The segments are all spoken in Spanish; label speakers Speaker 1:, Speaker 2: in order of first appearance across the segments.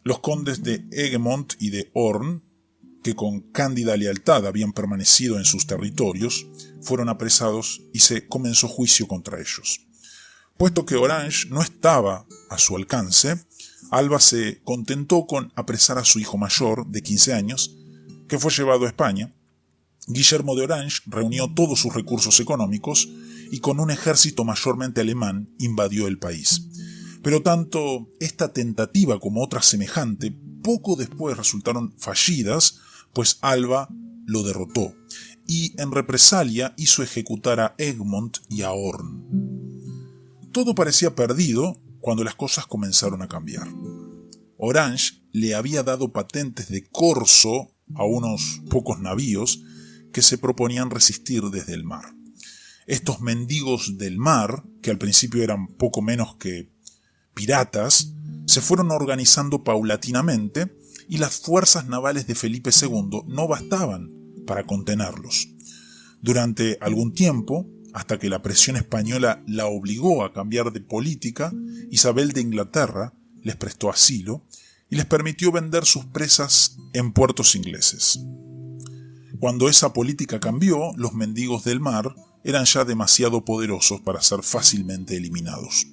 Speaker 1: Los condes de Egmont y de Horn, que con cándida lealtad habían permanecido en sus territorios, fueron apresados y se comenzó juicio contra ellos. Puesto que Orange no estaba a su alcance, Alba se contentó con apresar a su hijo mayor, de 15 años, que fue llevado a España. Guillermo de Orange reunió todos sus recursos económicos y con un ejército mayormente alemán invadió el país. Pero tanto esta tentativa como otra semejante poco después resultaron fallidas, pues Alba lo derrotó y en represalia hizo ejecutar a Egmont y a Horn. Todo parecía perdido cuando las cosas comenzaron a cambiar. Orange le había dado patentes de corso a unos pocos navíos que se proponían resistir desde el mar. Estos mendigos del mar, que al principio eran poco menos que piratas, se fueron organizando paulatinamente y las fuerzas navales de Felipe II no bastaban para contenerlos. Durante algún tiempo, hasta que la presión española la obligó a cambiar de política, Isabel de Inglaterra les prestó asilo y les permitió vender sus presas en puertos ingleses. Cuando esa política cambió, los mendigos del mar eran ya demasiado poderosos para ser fácilmente eliminados.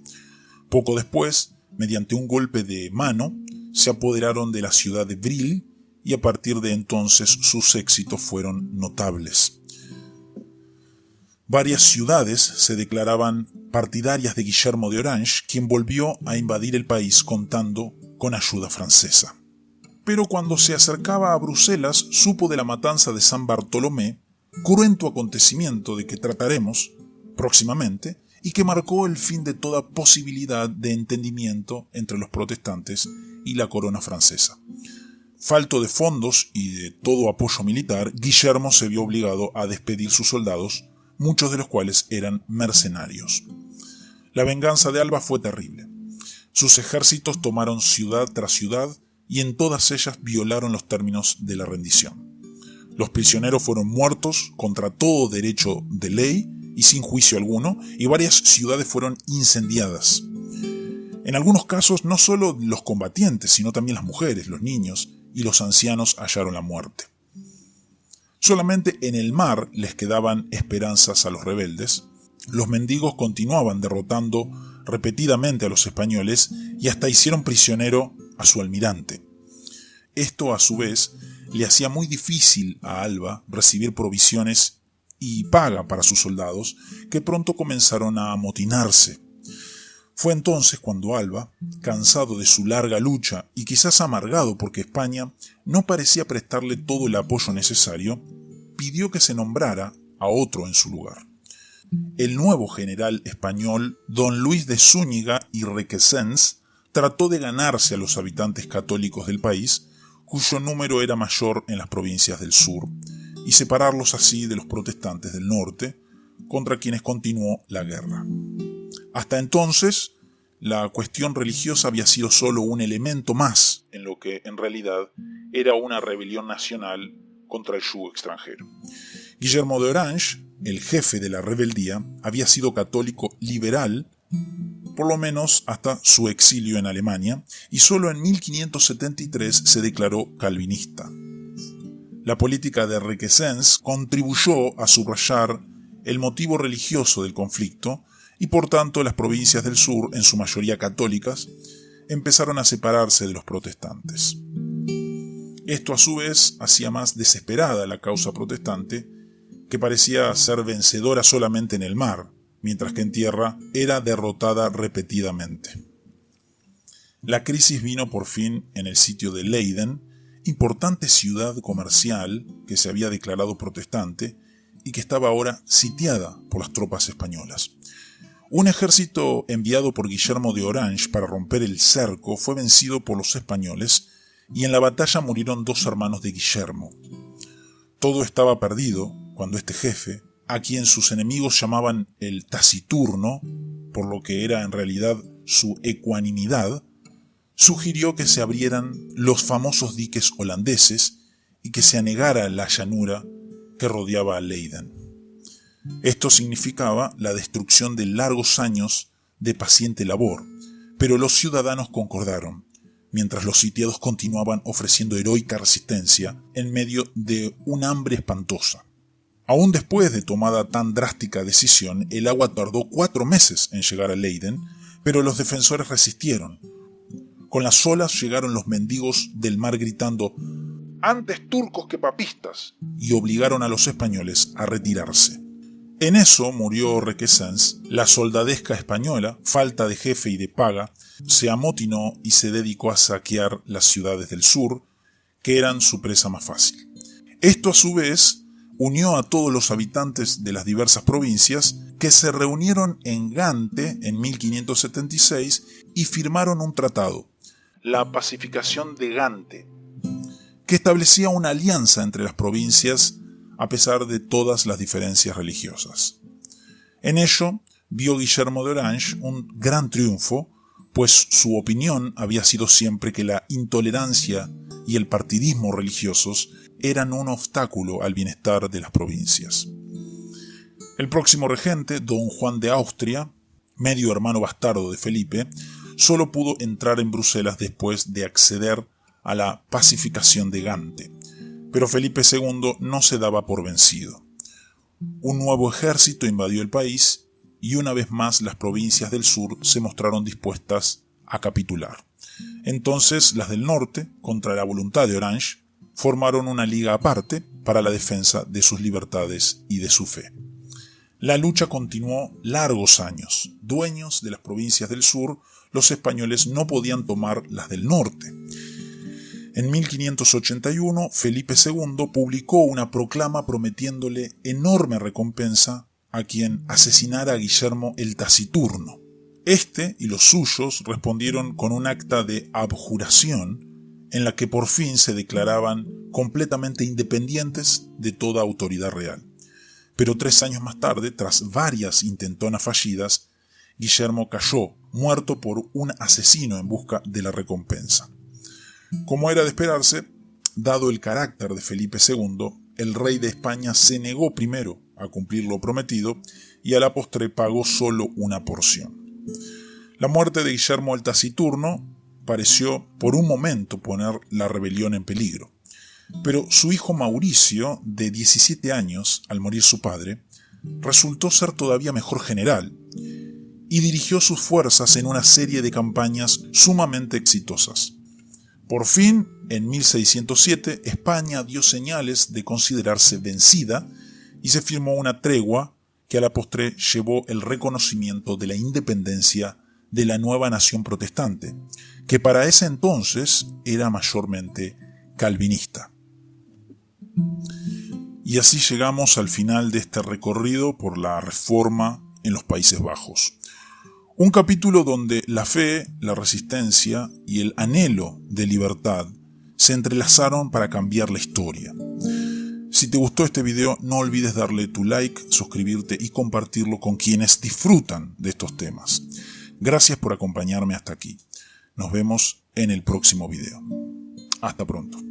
Speaker 1: Poco después, mediante un golpe de mano, se apoderaron de la ciudad de Bril y a partir de entonces sus éxitos fueron notables. Varias ciudades se declaraban partidarias de Guillermo de Orange, quien volvió a invadir el país contando con ayuda francesa. Pero cuando se acercaba a Bruselas, supo de la matanza de San Bartolomé, cruento acontecimiento de que trataremos próximamente, y que marcó el fin de toda posibilidad de entendimiento entre los protestantes y la corona francesa. Falto de fondos y de todo apoyo militar, Guillermo se vio obligado a despedir sus soldados, muchos de los cuales eran mercenarios. La venganza de Alba fue terrible. Sus ejércitos tomaron ciudad tras ciudad y en todas ellas violaron los términos de la rendición. Los prisioneros fueron muertos contra todo derecho de ley y sin juicio alguno, y varias ciudades fueron incendiadas. En algunos casos, no solo los combatientes, sino también las mujeres, los niños y los ancianos hallaron la muerte. Solamente en el mar les quedaban esperanzas a los rebeldes. Los mendigos continuaban derrotando repetidamente a los españoles y hasta hicieron prisionero a su almirante. Esto, a su vez, le hacía muy difícil a Alba recibir provisiones y paga para sus soldados, que pronto comenzaron a amotinarse. Fue entonces cuando Alba, cansado de su larga lucha y quizás amargado porque España no parecía prestarle todo el apoyo necesario, pidió que se nombrara a otro en su lugar. El nuevo general español, don Luis de Zúñiga y Requesens, trató de ganarse a los habitantes católicos del país, cuyo número era mayor en las provincias del sur, y separarlos así de los protestantes del norte, contra quienes continuó la guerra. Hasta entonces, la cuestión religiosa había sido solo un elemento más en lo que en realidad era una rebelión nacional contra el yugo extranjero. Guillermo de Orange, el jefe de la rebeldía, había sido católico liberal, por lo menos hasta su exilio en Alemania, y solo en 1573 se declaró calvinista. La política de Requesens contribuyó a subrayar el motivo religioso del conflicto y por tanto las provincias del sur, en su mayoría católicas, empezaron a separarse de los protestantes. Esto a su vez hacía más desesperada la causa protestante, que parecía ser vencedora solamente en el mar, mientras que en tierra era derrotada repetidamente. La crisis vino por fin en el sitio de Leiden, importante ciudad comercial que se había declarado protestante y que estaba ahora sitiada por las tropas españolas. Un ejército enviado por Guillermo de Orange para romper el cerco fue vencido por los españoles y en la batalla murieron 2 hermanos de Guillermo. Todo estaba perdido cuando este jefe, a quien sus enemigos llamaban el taciturno, por lo que era en realidad su ecuanimidad, sugirió que se abrieran los famosos diques holandeses y que se anegara la llanura que rodeaba a Leiden. Esto significaba la destrucción de largos años de paciente labor, pero los ciudadanos concordaron. mientras los sitiados continuaban ofreciendo heroica resistencia en medio de un hambre espantosa. Aún después de tomada tan drástica decisión, el agua tardó 4 meses en llegar a Leiden, pero los defensores resistieron. Con las olas llegaron los mendigos del mar gritando «¡Antes turcos que papistas!» y obligaron a los españoles a retirarse. En eso murió Requesens. La soldadesca española, falta de jefe y de paga, se amotinó y se dedicó a saquear las ciudades del sur, que eran su presa más fácil. Esto a su vez unió a todos los habitantes de las diversas provincias que se reunieron en Gante en 1576 y firmaron un tratado, la Pacificación de Gante, que establecía una alianza entre las provincias a pesar de todas las diferencias religiosas. En ello vio Guillermo de Orange un gran triunfo, pues su opinión había sido siempre que la intolerancia y el partidismo religiosos eran un obstáculo al bienestar de las provincias. El próximo regente, don Juan de Austria, medio hermano bastardo de Felipe, solo pudo entrar en Bruselas después de acceder a la pacificación de Gante, pero Felipe II no se daba por vencido. Un nuevo ejército invadió el país y una vez más las provincias del sur se mostraron dispuestas a capitular. Entonces las del norte, contra la voluntad de Orange, formaron una liga aparte para la defensa de sus libertades y de su fe. La lucha continuó largos años. Dueños de las provincias del sur, los españoles no podían tomar las del norte. En 1581, Felipe II publicó una proclama prometiéndole enorme recompensa a quien asesinara a Guillermo el Taciturno. Este y los suyos respondieron con un acta de abjuración en la que por fin se declaraban completamente independientes de toda autoridad real. Pero 3 años más tarde, tras varias intentonas fallidas, Guillermo cayó, muerto por un asesino en busca de la recompensa. Como era de esperarse, dado el carácter de Felipe II, el rey de España se negó primero a cumplir lo prometido y a la postre pagó solo una porción. La muerte de Guillermo el Taciturno pareció por un momento poner la rebelión en peligro, pero su hijo Mauricio, de 17 años, al morir su padre, resultó ser todavía mejor general y dirigió sus fuerzas en una serie de campañas sumamente exitosas. Por fin, en 1607, España dio señales de considerarse vencida y se firmó una tregua que a la postre llevó el reconocimiento de la independencia de la nueva nación protestante, que para ese entonces era mayormente calvinista. Y así llegamos al final de este recorrido por la Reforma en los Países Bajos. Un capítulo donde la fe, la resistencia y el anhelo de libertad se entrelazaron para cambiar la historia. Si te gustó este video, no olvides darle tu like, suscribirte y compartirlo con quienes disfrutan de estos temas. Gracias por acompañarme hasta aquí. Nos vemos en el próximo video. Hasta pronto.